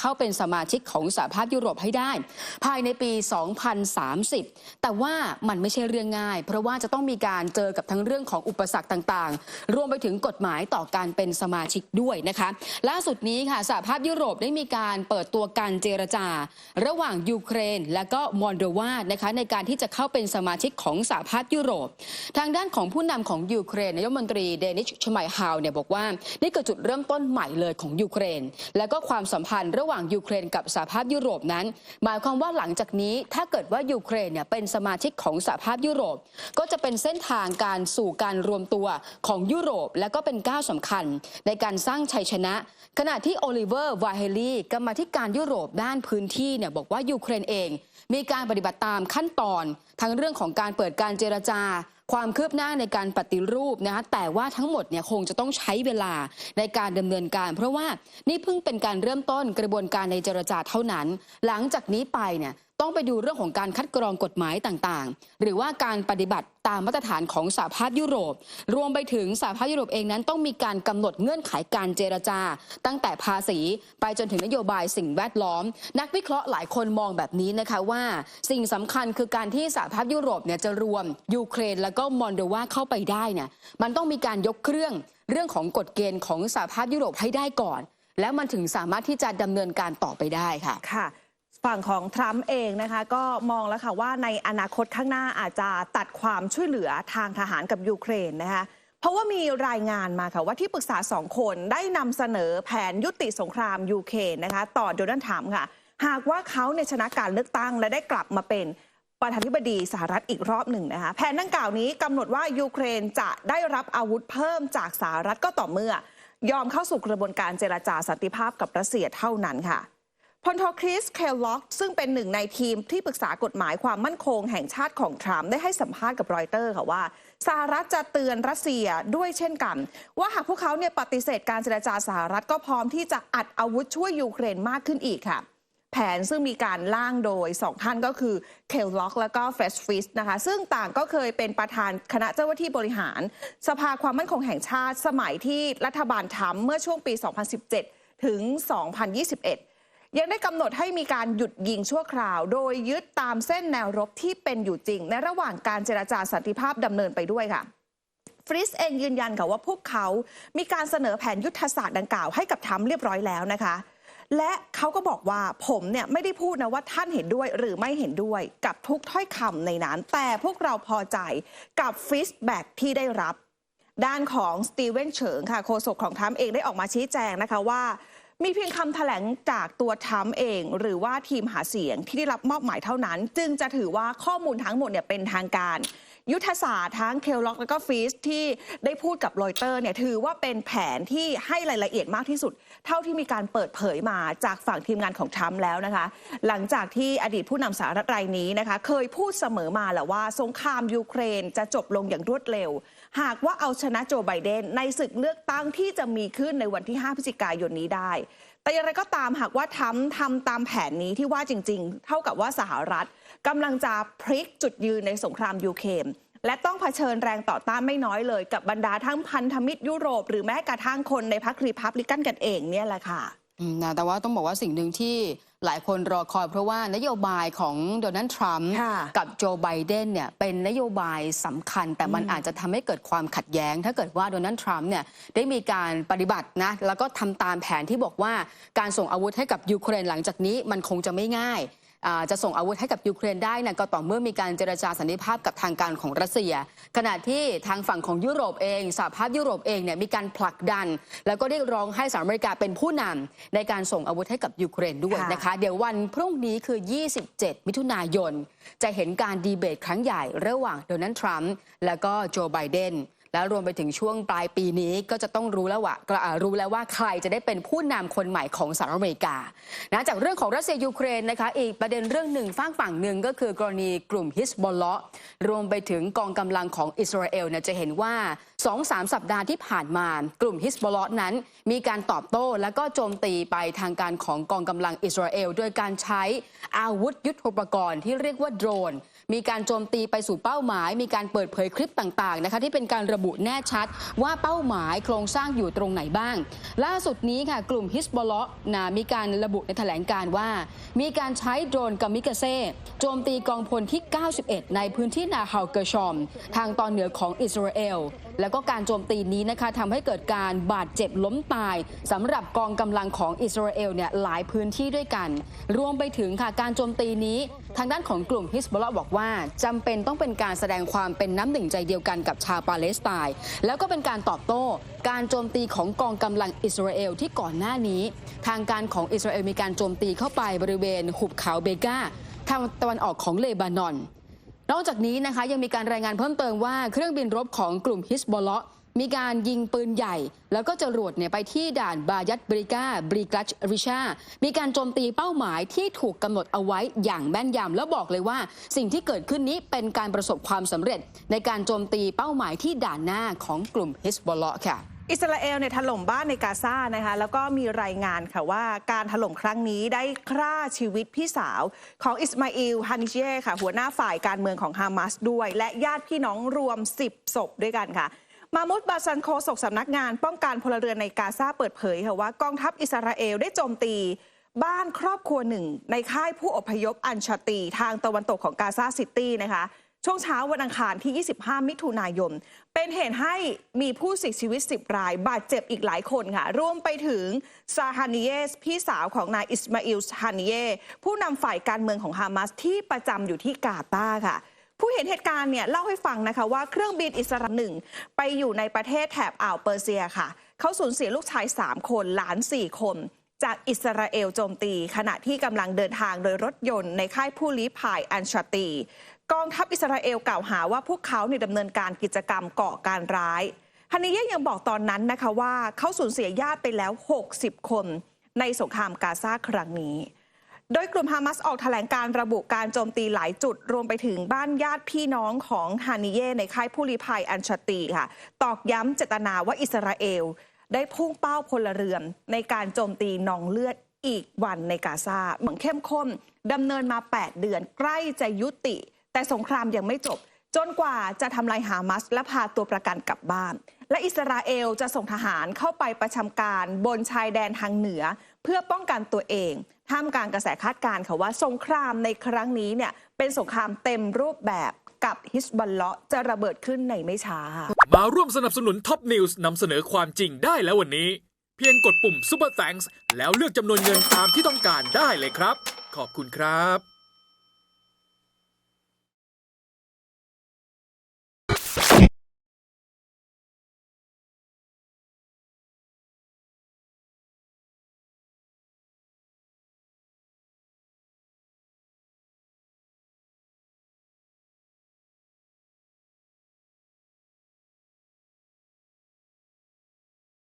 เข้าเป็นสมาชิกของสหภาพยุโรปให้ได้ภายในปี 2030 แต่ว่ามันไม่ใช่เรื่องง่ายเพราะว่าจะต้องมีการเจอกับทั้งเรื่องของอุปสรรคต่างๆรวมไปถึงกฎหมายต่อการเป็นสมาชิกด้วยนะคะล่าสุดนี้ค่ะสหภาพยุโรปได้มีการเปิดตัวการเจรจาระหว่างยูเครนและก็มอลโดวานะคะในการที่จะเข้าเป็นสมาชิกของสหภาพยุโรปทางด้านของผู้นำของยูเครนนายกรัฐมนตรีเดนิช ชไมฮาวเนี่ยบอกว่านี่คือจุดเริ่มต้นใหม่เลยของยูเครนและก็ความสัมพันธ์ระหว่างยูเครนกับสหภาพยุโรปนั้นหมายความว่าหลังจากนี้ถ้าเกิดว่ายูเครนเนี่ยเป็นสมาชิกของสหภาพยุโรปก็จะเป็นเส้นทางการสู่การรวมตัวของยุโรปและก็เป็นก้าวสำคัญในการสร้างชัยชนะขณะที่โอลิเวอร์ วาเฮลีกรรมาธิการยุโรปด้านพื้นที่เนี่ยบอกว่ายูเครนเองมีการปฏิบัติตามขั้นตอนทั้งเรื่องของการเปิดการเจรจาความคืบหน้าในการปฏิรูปนะคะแต่ว่าทั้งหมดเนี่ยคงจะต้องใช้เวลาในการดำเนินการเพราะว่านี่เพิ่งเป็นการเริ่มต้นกระบวนการในเจรจาเท่านั้นหลังจากนี้ไปเนี่ยต้องไปดูเรื่องของการคัดกรองกฎหมายต่างๆหรือว่าการปฏิบัติตามมาตรฐานของสหภาพยุโรปรวมไปถึงสหภาพยุโรปเองนั้นต้องมีการกำหนดเงื่อนไขการเจรจาตั้งแต่ภาษีไปจนถึงนโยบายสิ่งแวดล้อมนักวิเคราะห์หลายคนมองแบบนี้นะคะว่าสิ่งสำคัญคือการที่สหภาพยุโรปเนี่ยจะรวมยูเครนแล้วก็มอลโดวาเข้าไปได้เนี่ยมันต้องมีการยกเครื่องของกฎเกณฑ์ของสหภาพยุโรปให้ได้ก่อนแล้วมันถึงสามารถที่จะดำเนินการต่อไปได้ค่ะฝั่งของทรัมป์เองนะคะก็มองแล้วค่ะว่าในอนาคตข้างหน้าอาจจะตัดความช่วยเหลือทางทหารกับยูเครนนะคะเพราะว่ามีรายงานมาค่ะว่าที่ปรึกษา2 คนได้นำเสนอแผนยุติสงครามยูเครนนะคะต่อโดนัลด์ทรัมป์ค่ะหากว่าเขาชนะการเลือกตั้งและได้กลับมาเป็นประธานาธิบดีสหรัฐอีกรอบหนึ่งนะคะแผนดังกล่าวนี้กำหนดว่ายูเครนจะได้รับอาวุธเพิ่มจากสหรัฐก็ต่อเมื่อยอมเข้าสู่กระบวนการเจรจาสันติภาพกับรัสเซียเท่านั้นค่ะพลโทคริส เคลล็อกซึ่งเป็นหนึ่งในทีมที่ปรึกษากฎหมายความมั่นคงแห่งชาติของทรัมป์ได้ให้สัมภาษณ์กับรอยเตอร์ค่ะว่าสหรัฐจะเตือนรัสเซียด้วยเช่นกันว่าหากพวกเขาปฏิเสธการเจรจาสหรัฐก็พร้อมที่จะอัดอาวุธช่วยยูเครนมากขึ้นอีกค่ะแผนซึ่งมีการร่างโดย2 ท่านก็คือเคลล็อกและก็เฟรชฟิสนะคะซึ่งต่างก็เคยเป็นประธานคณะเจ้าหน้าที่บริหารสภาความมั่นคงแห่งชาติสมัยที่รัฐบาลทรัมป์เมื่อช่วงปี 2017 ถึง 2021ยังได้กำหนดให้มีการหยุดยิงชั่วคราวโดยยึดตามเส้นแนวรบที่เป็นอยู่จริงในระหว่างการเจรจาสันติภาพดำเนินไปด้วยค่ะฟริสเองยืนยันค่ะว่าพวกเขามีการเสนอแผนยุทธศาสตร์ดังกล่าวให้กับทรัมป์เรียบร้อยแล้วนะคะและเขาก็บอกว่าผมไม่ได้พูดนะว่าท่านเห็นด้วยหรือไม่เห็นด้วยกับทุกถ้อยคำในนั้นแต่พวกเราพอใจกับฟีดแบ็กที่ได้รับด้านของสตีเวนเฉิงค่ะโฆษกของทรัมป์เองได้ออกมาชี้แจงนะคะว่ามีเพียงคำแถลงจากตัวทรัมป์เองหรือว่าทีมหาเสียงที่ได้รับมอบหมายเท่านั้นจึงจะถือว่าข้อมูลทั้งหมดเป็นทางการยุทธศาสตร์ทั้งเคลล็อกและก็ฟีสที่ได้พูดกับรอยเตอร์ถือว่าเป็นแผนที่ให้รายละเอียดมากที่สุดเท่าที่มีการเปิดเผยมาจากฝั่งทีมงานของทรัมป์แล้วนะคะหลังจากที่อดีตผู้นำสหรัฐรายนี้นะคะเคยพูดเสมอมาแหละว่าสงครามยูเครนจะจบลงอย่างรวดเร็วหากว่าเอาชนะโจไบเดนในศึกเลือกตั้งที่จะมีขึ้นในวันที่5 พฤศจิกายนนี้ได้แต่อย่างไรก็ตามหากว่าทำตามแผนนี้ที่ว่าจริงๆเท่ากับว่าสหรัฐกำลังจะพลิกจุดยืนในสงครามยูเครนและต้องเผชิญแรงต่อต้านไม่น้อยเลยกับบรรดาทั้งพันธมิตรยุโรปหรือแม้กระทั่งคนในพรรครีพับลิกันกันเองเนี่ยแหละค่ะแต่ว่าต้องบอกว่าสิ่งหนึ่งที่หลายคนรอคอยเพราะว่านโยบายของโดนัลด์ทรัมป์กับโจไบเดนเนี่ยเป็นนโยบายสำคัญแต่มันอาจจะทำให้เกิดความขัดแย้งถ้าเกิดว่าโดนัลด์ทรัมป์เนี่ยได้มีการปฏิบัตินะแล้วก็ทำตามแผนที่บอกว่าการส่งอาวุธให้กับยูเครนหลังจากนี้มันคงจะไม่ง่ายจะส่งอาวุธให้กับยูเครนได้นะก็ต่อเมื่อมีการเจรจาสันติภาพกับทางการของรัสเซียขณะที่ทางฝั่งของยุโรปเองสหภาพยุโรปเองเนี่ยมีการผลักดันแล้วก็เรียกร้องให้สหรัฐอเมริกาเป็นผู้นำในการส่งอาวุธให้กับยูเครนด้วยนะคะเดี๋ยววันพรุ่งนี้คือ 27 มิถุนายนจะเห็นการดีเบตครั้งใหญ่ระหว่างโดนัลด์ทรัมป์แล้วก็โจไบเดนแล้วรวมไปถึงช่วงปลายปีนี้ก็จะต้องรู้แล้วว่าใครจะได้เป็นผู้นำคนใหม่ของสหรัฐอเมริกาจากเรื่องของรัสเซียยูเครนนะคะอีกประเด็นเรื่องหนึ่งฝั่งหนึ่งก็คือกรณีกลุ่มฮิซบอลเลาะห์รวมไปถึงกองกำลังของอิสราเอลจะเห็นว่า 2-3 สัปดาห์ที่ผ่านมากลุ่มฮิซบอลเลาะห์นั้นมีการตอบโต้แล้วก็โจมตีไปทางการของกองกำลังอิสราเอลโดยการใช้อาวุธยุทโธปกรณ์ที่เรียกว่าโดรน มีการโจมตีไปสู่เป้าหมายมีการเปิดเผยคลิปต่างๆนะคะที่เป็นการระบุแน่ชัดว่าเป้าหมายโครงสร้างอยู่ตรงไหนบ้างล่าสุดนี้ค่ะกลุ่มฮิสบอลเลาะห์มีการระบุในแถลงการว่ามีการใช้โดรนกามิกาเซ่โจมตีกองพลที่ 91 ในพื้นที่นาฮาวเกอร์ชอมทางตอนเหนือของอิสราเอลแล้วก็การโจมตีนี้นะคะทำให้เกิดการบาดเจ็บล้มตายสำหรับกองกำลังของอิสราเอลเนี่ยหลายพื้นที่ด้วยกันรวมไปถึงค่ะการโจมตีนี้ทางด้านของกลุ่มฮิสบอลเลาะห์บอกว่าจำเป็นต้องเป็นการแสดงความเป็นน้ำหนึ่งใจเดียวกันกับชาวปาเลสไตน์แล้วก็เป็นการตอบโต้การโจมตีของกองกำลังอิสราเอลที่ก่อนหน้านี้ทางการของอิสราเอลมีการโจมตีเข้าไปบริเวณหุบเขาเบกาทางตะวันออกของเลบานอนนอกจากนี้นะคะยังมีการรายงานเพิ่มเติมว่าเครื่องบินรบของกลุ่มฮิสบอลเลาะห์มีการยิงปืนใหญ่แล้วก็จรวดไปที่ด่านบายัดบริกาบริกัชริชามีการโจมตีเป้าหมายที่ถูกกำหนดเอาไว้อย่างแม่นยำแล้วบอกเลยว่าสิ่งที่เกิดขึ้นนี้เป็นการประสบความสำเร็จในการโจมตีเป้าหมายที่ด่านหน้าของกลุ่มฮิสบอลเลาะห์ค่ะอิสราเอลถล่มบ้านในกาซานะคะแล้วก็มีรายงานค่ะว่าการถล่มครั้งนี้ได้ฆ่าชีวิตพี่สาวของอิสมาอิล ฮานิเช่ค่ะหัวหน้าฝ่ายการเมืองของฮามาสด้วยและญาติพี่น้องรวม10 ศพด้วยกันค่ะมามุดบาซันโฆษกสำนักงานป้องกันพลเรือนในกาซาเปิดเผยค่ะว่ากองทัพอิสราเอลได้โจมตีบ้านครอบครัวหนึ่งในค่ายผู้อพยพอันชาตีทางตะวันตกของกาซาซิตี้นะคะช่วงเช้าวันอังคารที่ 25 มิถุนายนเป็นเหตุให้มีผู้เสียชีวิต 10 รายบาดเจ็บอีกหลายคนค่ะรวมไปถึงซาฮานิเยสพี่สาวของนายอิสมาอิล ฮานิเยผู้นำฝ่ายการเมืองของฮามาสที่ประจำอยู่ที่กาตาร์ค่ะผู้เห็นเหตุการณ์เล่าให้ฟังนะคะว่าเครื่องบินอิสราเอลหนึ่งไปอยู่ในประเทศแถบอ่าวเปอร์เซียค่ะเขาสูญเสียลูกชาย3 คนหลาน 4 คนจากอิสราเอลโจมตีขณะที่กำลังเดินทางโดยรถยนต์ในค่ายผู้ลี้ภัยอันชาตีกองทัพอิสราเอลกล่าวหาว่าพวกเขาดำเนินการกิจกรรมก่อการร้ายฮานิเยยังบอกตอนนั้นนะคะว่าเขาสูญเสียญาติไปแล้ว60 คนในสงครามกาซาครั้งนี้โดยกลุ่มฮามาสออกแถลงการระบุการโจมตีหลายจุดรวมไปถึงบ้านญาติพี่น้องของฮานิเยในค่ายผู้ลี้ภัยอันชาตีค่ะตอกย้ำเจตนาว่าอิสราเอลได้พุ่งเป้าพลเรือนในการโจมตีนองเลือดอีกวันในกาซาเหมือนเข้มข้นดำเนินมา8 เดือนใกล้จะยุติแต่สงครามยังไม่จบจนกว่าจะทำลายฮามาสและพาตัวประกันกลับบ้านและอิสราเอลจะส่งทหารเข้าไปประจำการบนชายแดนทางเหนือเพื่อป้องกันตัวเองท่ามกลางกระแสคาดการณ์ค่ะว่าสงครามในครั้งนี้เป็นสงครามเต็มรูปแบบกับฮิสบอลเลาะห์จะระเบิดขึ้นในไม่ช้ามาร่วมสนับสนุนท็อปนิวส์นำเสนอความจริงได้แล้ววันนี้เพียงกดปุ่ม Super Thanks แล้วเลือกจำนวนเงินตามที่ต้องการได้เลยครับขอบคุณครับ